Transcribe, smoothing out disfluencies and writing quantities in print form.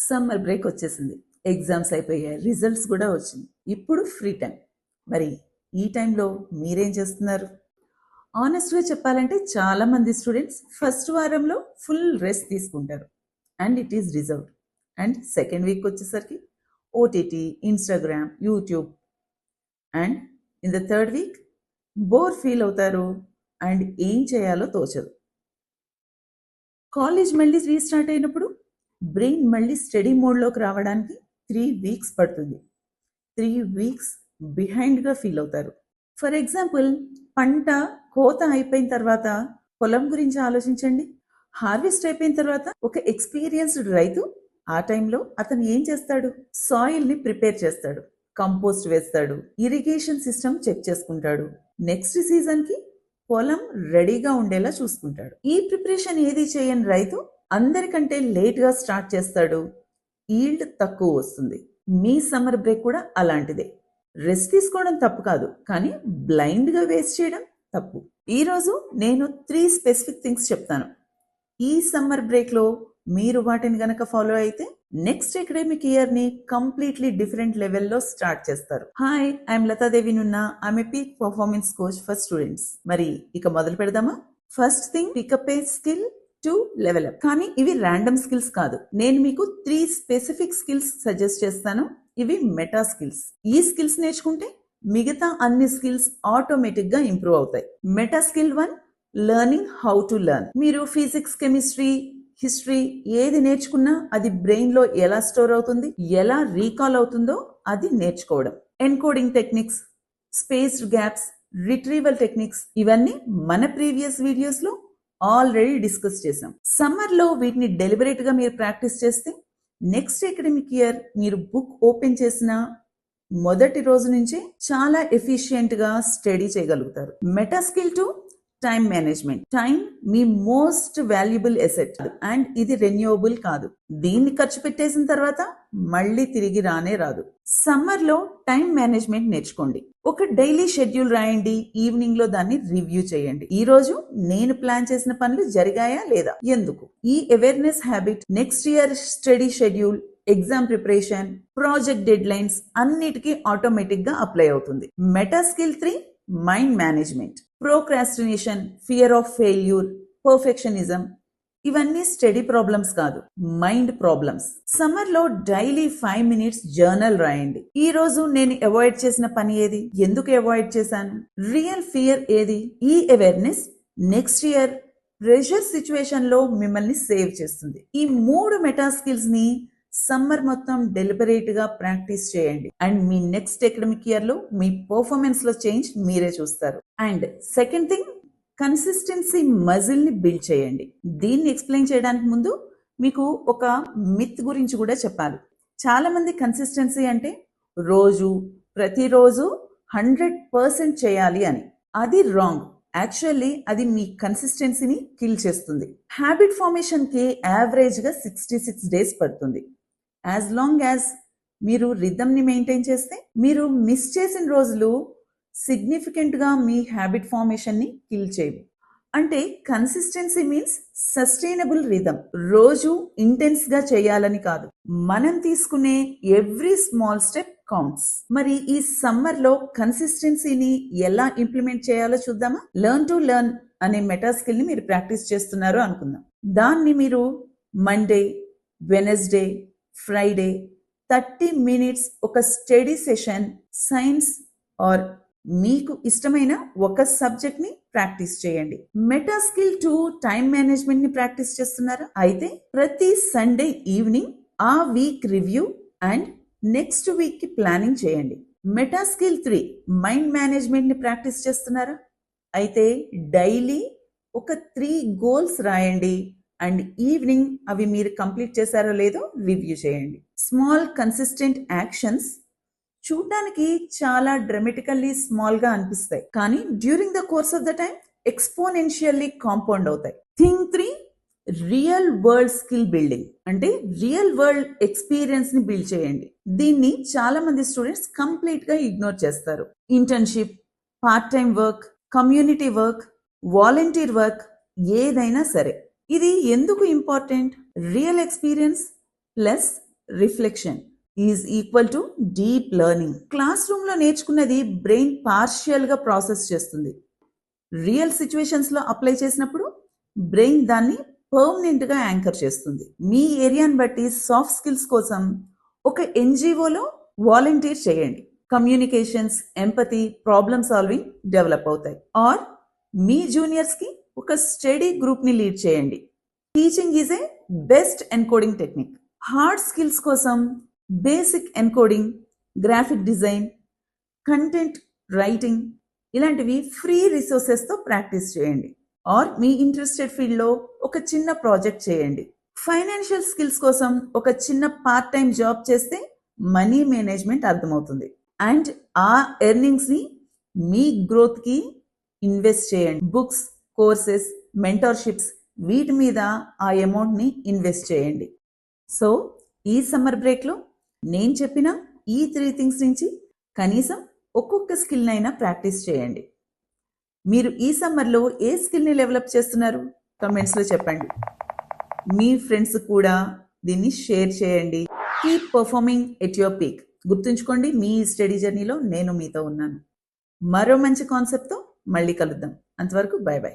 Summer break వచ్చేసింది. Exams అయిపోయాయి, results కూడా వచ్చింది. ఇప్పుడు ఫ్రీ టైం. మరి ఈ టైంలో మీరేం చేస్తున్నారు? ఆనెస్ట్గా చెప్పాలంటే చాలామంది స్టూడెంట్స్ ఫస్ట్ వారంలో ఫుల్ రెస్ట్ తీసుకుంటారు and it is reserved. And second week వచ్చేసరికి OTT, Instagram, YouTube. And in the third week bore feel అవుతారు అండ్ ఏం చేయాలో తోచదు. కాలేజ్ మళ్ళీ రీస్టార్ట్ అయినప్పుడు బ్రెయిన్ మళ్ళీ స్టడీ మోడ్లోకి రావడానికి 3 వీక్స్ పడుతుంది. 3 వీక్స్ బిహైండ్గా ఫీల్ అవుతారు. ఫర్ ఎగ్జాంపుల్, పంట కోత అయిపోయిన తర్వాత పొలం గురించి ఆలోచించండి. హార్వెస్ట్ అయిపోయిన తర్వాత ఒక ఎక్స్పీరియన్స్డ్ రైతు ఆ టైంలో అతను ఏం చేస్తాడు? సాయిల్ని ప్రిపేర్ చేస్తాడు, కంపోస్ట్ వేస్తాడు, ఇరిగేషన్ సిస్టమ్ చెక్ చేసుకుంటాడు, నెక్స్ట్ సీజన్కి పొలం రెడీగా ఉండేలా చూసుకుంటాడు. ఈ ప్రిపరేషన్ ఏది చేయని రైతు అందరికంటే లేట్గా స్టార్ట్ చేస్తాడు, ఈల్డ్ తక్కువ వస్తుంది. మీ సమ్మర్ బ్రేక్ కూడా అలాంటిదే. రెస్ట్ తీసుకోవడం తప్పు కాదు, కానీ బ్లైండ్గా వేస్ట్ చేయడం తప్పు. ఈరోజు నేను 3 స్పెసిఫిక్ థింగ్స్ చెప్తాను. ఈ సమ్మర్ బ్రేక్లో మీరు వాటిని గనక ఫాలో అయితే నెక్స్ట్ అకాడమిక్ ఇయర్ని కంప్లీట్లీ డిఫరెంట్ లెవెల్లో స్టార్ట్ చేస్తారు. Hi, I'm Latadevi Nunna. I'm a peak performance coach for students. మరి ఇక మొదలు పెడదామా? First thing, pickup a skill to level up. కానీ ఇవి ర్యాండమ్ స్కిల్స్ కాదు. నేను మీకు 3 స్పెసిఫిక్ స్కిల్స్ సజెస్ట్ చేస్తాను. ఇవి మెటా స్కిల్స్. ఈ స్కిల్స్ నేర్చుకుంటే మిగతా అన్ని స్కిల్స్ ఆటోమేటిక్ గా ఇంప్రూవ్ అవుతాయి. Meta skill 1, learning how to learn. మీరు ఫిజిక్స్, కెమిస్ట్రీ, హిస్టరీ ఏది నేర్చుకున్నా అది బ్రెయిన్ లో ఎలా స్టోర్ అవుతుంది, ఎలా రీకాల్ అవుతుందో అది నేర్చుకోవడం. Encoding techniques, spaced gaps, retrieval techniques, ఇవన్నీ మన ప్రీవియస్ వీడియోస్ లో ఆల్రెడీ డిస్కస్ చేసాం. సమ్మర్ లో వీటిని డెలిబరేట్ గా మీరు ప్రాక్టీస్ చేస్తే నెక్స్ట్ అకాడమిక్ ఇయర్ మీరు బుక్ ఓపెన్ చేసిన మొదటి రోజు నుంచే చాలా ఎఫిషియెంట్ గా స్టడీ చేయగలుగుతారు. Meta skill 2, time management. Time me most valuable asset and ఇది రెన్యూవబుల్ కాదు. దీన్ని ఖర్చు పెట్టేసిన తర్వాత మళ్ళీ తిరిగి రానే రాదు. సమ్మర్ లో టైం మేనేజ్మెంట్ నేర్చుకోండి. ఒక డైలీ షెడ్యూల్ రాయండి, ఈవినింగ్ లో దాన్ని రివ్యూ చేయండి. ఈ రోజు నేను ప్లాన్ చేసిన పనులు జరిగాయా లేదా, ఎందుకు? ఈ awareness habit next year study schedule, exam preparation, project dead lines అన్నిటికీ ఆటోమేటిక్ గా అప్లై అవుతుంది. Meta skill 3, mind management. Procrastination, fear of failure, perfectionism, ఇవన్నీ స్టడీ ప్రాబ్లమ్స్ కాదు, మైండ్ ప్రాబ్లమ్స్. సమ్మర్ లో డైలీ 5 minutes జర్నల్ రాయండి. ఈ రోజు నేను అవాయిడ్ చేసిన పని ఏది, ఎందుకు అవాయిడ్ చేశాను, రియల్ ఫియర్ ఏది? ఈ awareness next year pressure situation లో మిమ్మల్ని సేవ్ చేస్తుంది. ఈ 3 మెటా స్కిల్స్ ని సమ్మర్ మొత్తం డెలిబరేట్ గా ప్రాక్టీస్ చేయండి and me next academic year లో మీ పర్ఫార్మెన్స్ లో చేంజ్ మీరే చూస్తారు. And second thing, consistency muscle ని బిల్డ్ చేయండి. దీన్ని ఎక్స్ప్లెయిన్ చేయడానికి ముందు మీకు ఒక మిత్ గురించి కూడా చెప్పాలి. చాలా మంది కన్సిస్టెన్సీ అంటే ప్రతిరోజు 100% చేయాలి అని. అది రాంగ్. యాక్చువల్లీ అది మీ కన్సిస్టెన్సీని కిల్ చేస్తుంది. హ్యాబిట్ ఫార్మేషన్ కి యావరేజ్ గా 66 days పడుతుంది. యాజ్ లాంగ్ యాజ్ మీరు రిథమ్ని మెయింటైన్ చేస్తే మీరు మిస్ చేసిన రోజులు సిగ్నిఫికెంట్ గా మీ హ్యాబిట్ ఫార్మేషన్ ని కిల్ చేయవు. అంటే కన్సిస్టెన్సీ మీన్స్ సస్టైనబుల్ రిథమ్. రోజు ఇంటెన్స్ గా చేయాలని కాదు, మనం తీసుకునే ఎవ్రీ స్మాల్ స్టెప్ కౌంట్స్. మరి ఈ సమ్మర్ లో కన్సిస్టెన్సీని ఎలా ఇంప్లిమెంట్ చేయాలో చూద్దామా? లెర్న్ టు లెర్న్ అనే మెటా స్కిల్ ని మీరు ప్రాక్టీస్ చేస్తున్నారు అనుకుందాం. దాన్ని మీరు మండే, వెనస్డే, ఫ్రైడే 30 minutes ఒక స్టడీ సెషన్, సైన్స్ ఆర్ మీకు ఇష్టమైన ఒక సబ్జెక్ట్ ని ప్రాక్టీస్ చేయండి. మెటా స్కిల్ 2, టైం మేనేజ్మెంట్ ని ప్రాక్టీస్ చేస్తున్నారా? అయితే ప్రతి సండే ఈవినింగ్ ఆ week review and next week కి ప్లానింగ్ చేయండి. మెటా స్కిల్ 3, మైండ్ మేనేజ్మెంట్ ని ప్రాక్టీస్ చేస్తున్నారా? అయితే డైలీ ఒక 3 goals రాయండి అండ్ ఈవినింగ్ అవి మీరు కంప్లీట్ చేశారో లేదో రివ్యూ చేయండి. స్మాల్ కన్సిస్టెంట్ యాక్షన్స్ చూడడానికి చాలా డ్రామాటికల్లీ స్మాల్ గా అనిపిస్తాయి, కానీ during the course of the time exponentially compound అవుతాయి. Thing 3, real world skill building. అంటే రియల్ వరల్డ్ ఎక్స్పీరియన్స్ ని బిల్డ్ చేయండి. దీన్ని చాలా మంది స్టూడెంట్స్ కంప్లీట్ గా ఇగ్నోర్ చేస్తారు. Internship, part time work, community work, volunteer work, ఏదైనా సరే. ఇది ఎందుకు important? Real experience plus reflection is equal to deep learning. Class రూమ్లో నేర్చుకున్నది బ్రెయిన్ పార్షియల్గా ప్రాసెస్ చేస్తుంది. రియల్ సిచ్యువేషన్స్లో అప్లై చేసినప్పుడు బ్రెయిన్ దాన్ని పర్మనెంట్గా యాంకర్ చేస్తుంది. మీ ఏరియాని బట్టి సాఫ్ట్ స్కిల్స్ కోసం ఒక ఎన్జిఓలో వాలంటీర్ చేయండి. Communications, empathy, problem solving develop అవుతాయి. ఆర్ మీ జూనియర్స్కి ఒక స్టడీ గ్రూప్ని లీడ్ చేయండి. Teaching is a best encoding technique. Hard skills కోసం basic encoding, graphic design, content writing ఇలాంటివి ఫ్రీ రిసోర్సెస్తో ప్రాక్టీస్ చేయండి. ఆర్ మీ ఇంట్రెస్టెడ్ ఫీల్డ్లో ఒక చిన్న ప్రాజెక్ట్ చేయండి. ఫైనాన్షియల్ స్కిల్స్ కోసం ఒక చిన్న పార్ట్ టైం జాబ్ చేస్తే మనీ మేనేజ్మెంట్ అర్థమవుతుంది. అండ్ ఆ ఎర్నింగ్స్ని మీ గ్రోత్కి ఇన్వెస్ట్ చేయండి. బుక్స్, కోర్సెస్, మెంటర్షిప్స్ వీటి మీద ఆ అమౌంట్ని ఇన్వెస్ట్ చేయండి. సో ఈ సమ్మర్ బ్రేక్లో నేను చెప్పిన ఈ 3 థింగ్స్ నుంచి కనీసం ఒక్కొక్క స్కిల్నైనా ప్రాక్టీస్ చేయండి. మీరు ఈ సమ్మర్లో ఏ స్కిల్ని డెవలప్ చేస్తున్నారు కమెంట్స్లో చెప్పండి. మీ ఫ్రెండ్స్ కూడా దీన్ని షేర్ చేయండి. Keep performing at your peak. గుర్తుంచుకోండి, మీ స్టడీ జర్నీలో నేను మీతో ఉన్నాను. మరో మంచి కాన్సెప్ట్తో మళ్ళీ కలుద్దాం. అంతవరకు బై బై.